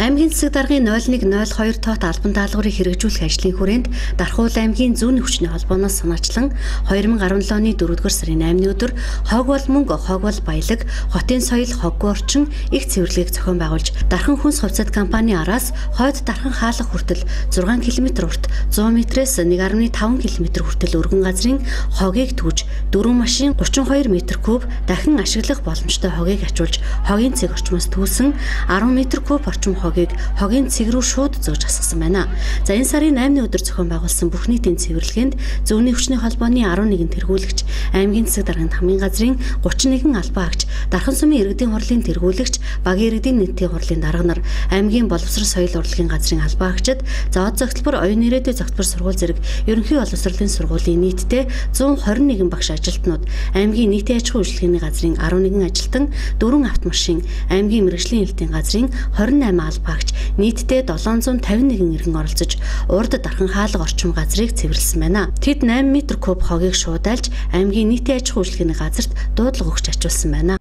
Аймгийн засаг даргын 0102 тоот албан даалгаврыг хэрэгжүүлэх ажлын хүрээнд Дархуул аймгийн зүүнний хүчний холбооноос санаачлан 2017 оны 4-р сарын 8-ны өдөр хог бол мөнгө, хог бол баялаг, хотын соёл, хоггүй орчин их цэвэрлэгийг зохион байгуулж, Дархан хүнс хувьцаат компани араас хойд Дархан хаалга хүртэл 6 км урт 100 м-ээс 1.5 км хүртэл өргөн газрын хогийг түүж, 4 машин 32 м3 дахин ашиглах боломжтой хогийг ачуулж, хогийн цэг орчмоос түүсэн 10 м3 орчим хогийн цэг рүү шууд зөөж асгасан байна. За энэ сарын 8-ны өдөр зохион байгуулсан бүх нийтийн цэвэрлэгэнд зүүнний хүчний холбооны 11 тэргүүлэгч, аймгийн засаг даргын хамгийн газрын 31 албан агч, Дархан сумын иргэдийн хурлын тэргүүлэгч, багийн иргэдийн нийтийн хурлын дарга нар, аймгийн боловсрол соёл урлагийн газрын албан агчид, зоод зохицолбор, оюун ирээдүйн зохицолбор сургууль зэрэг ерөнхий боловсролын сургуулийн нийтдээ 121 багш ажилтнууд, аймгийн нийтийн аж ахуйн үйлчилгээний газрын 11 ажилтан, 4 автомашин, аймгийн мэргэжлийн хэлтийн газрын 28 багч нийтдээ 751 иргэн оролцож урд Дархан хаалга орчим газрыг цэвэрлсэн байна. Тэд 8 м3 хогийг шуудайлж аймгийн нийтийн аж ахуйн үйлчилгээний газарт дуудлага өгч ачуулсан байна.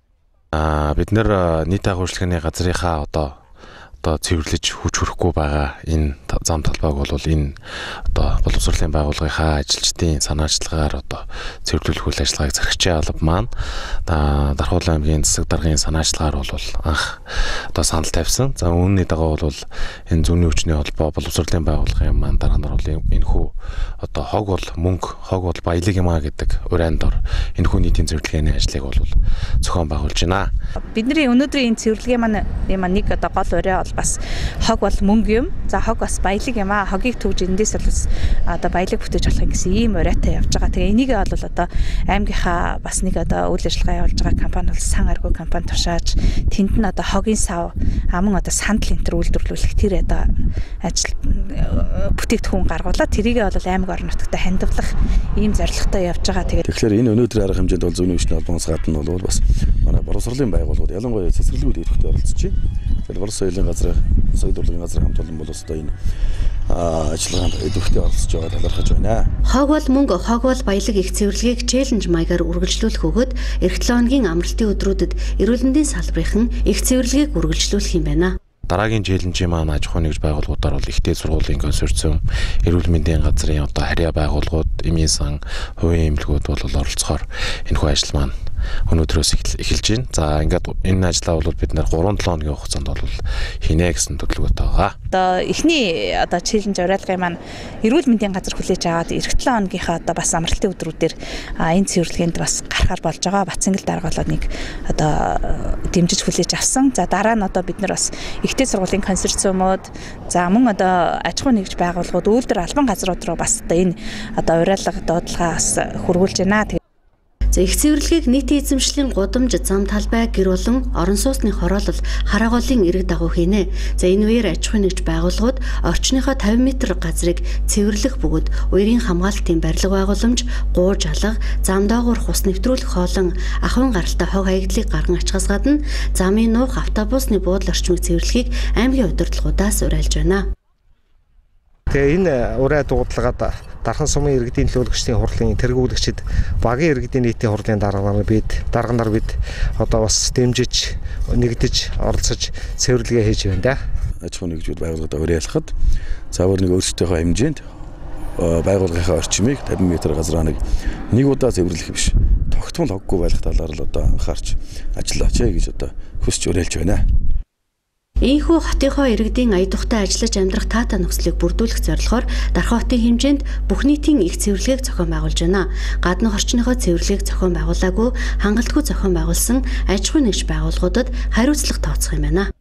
Бид нэр нийтийн аж ахуйн үйлчилгээний газрынхаа одоо цэвэрлэж хүч хүрэхгүй байгаа энэ зам талбайг бол энэ боловсролын байгууллагынхаа ажилчдын санаачлагаар цэвэрлүүлэх үйл ажиллагааг зэрэгчээ алба маань Дархуул аймгийн засаг даргын санаачлагаар бол анх санал тавьсан. За үүнний дагуу бол энэ зүүнний хүчний холбоо боловсролын байгууллагын маань дарга нар бол энэхүү хог бол мөнгө, хог бол баялаг юм а гэдэг урайндор энэхүү нийтийн цэвэрлэгээний ажлыг бол зохион байгуулж байна. Бидний өнөөдрийн энэ цэвэрлэгээ маань нэг гол урай бас хог бол мөнгө юм. За хог бас баялаг юм а. Хогийг төвж эндээс бол баялаг бүтээж болох гэсэн ийм урайтай явж байгаа. Тэгээ энийг бол аймгийнхаа бас нэг үйл ажиллагаа явуулж байгаа компани бол сан аргу компани тушааж тэнд нь хогийн сав аман сандал энтер үйлдвэрлэх тэр ажил бүтээгдэхүүн гаргуулаад тэрийг бол аймаг орон нутагт хандивлах ийм зорилготой явж байгаа. Тэгэхээр энэ өнөөдрийн арга хэмжээнд бол зүүнний хүчний холбооноос гадна бол бас манай боловсролын байгууллагууд ялангуяа цэцэрлэгүүд идэвхтэй оролцож байна. Тэгэхээр боловсрол соёлын газрын соёл урлагийн газрын хамт олон бол энэ ажиллагаанд идэвхтэй оролцож байгаа талархаж байна. Хог бол мөнгө, хог бол баялаг их цэвэрлэгийг челленж маягаар үргэлжлүүлэх өгöd эх 7 хоногийн амралтын өдрүүдэд эрүүл мэндийн салбарын их цэвэрлэгийг үргэлжлүүлэх юм байна. Дараагийн челленжийн маань аж ахуйн нэгж байгууллагуудаар бол ихтэй сургуулийн консорциум, эрүүл мэндийн газрын харьяа байгууллагууд, эмийн сан, хувийн эмнэлгүүд бол оролцохоор энэхүү ажил маань өнөөдрөөс эхэлж байна. За ингээд энэ ажлаа бол бид нэр 3-7 хоногийн хугацаанд бол хийнэ гэсэн төлөвлөгөөтэй байгаа. Эхний челленж урайлгын маань эрүүл мэндийн газар хүлээж аваад эх 7 хоногийнхаа бас амралтын өдрүүдээр энэ цэвэрлэгэнд бас гарахаар болж байгаа. Бацангал дарга болоод нэг дэмжиж хүлээж авсан. За дараа нь бид нар бас ихтэй сургуулийн консорциумууд, за мөн аж ахуйн нэгж байгууллагууд, үйлдвэр албан газрууд руу бас энэ урайлга дуудлагаас хөрвүүлж байна. За их цэвэрлэгийг нийтийн эзэмшлийн гудамж, зам талбай, гэр болон орон сууцны хороолол, харааголын эрэг дагуу хийнэ. За энэ үеэр аж ахуйн нэгж байгууллагууд орчныхоо 50 м газрыг цэвэрлэх бөгөөд уярын хамгаалтын барилга байгууламж, гууж алга, зам доогуур хус нэвтрүүлэх хоолон ахуйн гаралтай хог хаягдлыг гарган очихоос гадна замын нуух, автобусны буудлын орчмыг цэвэрлэхийг аймгийн удирдлагуудаас уриалж байна. Тэгээ энэ урай дуудлагад Дархан сумын иргэдийн төлөөлөгчдийн хурлын тэргүүлэгчид, багийн иргэдийн нийтийн хурлын дарга нар бид бас дэмжиж, нэгдэж, оролцож цэвэрлэгээ хийж байна да. Аж ахуйн нэгжүүд байгууллагад уриалахад заавар нэг өөрсдийнхөө хэмжээнд байгууллагынхаа орчмыг 50 м газраа нэг удаа цэвэрлэх биш. Тогтмол хоггүй байх талаар л анхаарч ажиллаач гэж хүсч уриалж байна. Ийхүү хотынхоо иргэдийн ая тухтай ажиллаж амьдрах таатай нөхцөлийг бүрдүүлэх зорилгоор Дархан хотын хэмжээнд бүх нийтийн их цэвэрлэгийг зохион байгуулж байна. Гаднах орчныхоо цэвэрлэгийг зохион байгуулаагүй, хангалтгүй зохион байгуулсан аж ахуйн нэгж байгууллагуудад хариуцлага тооцох юм байна.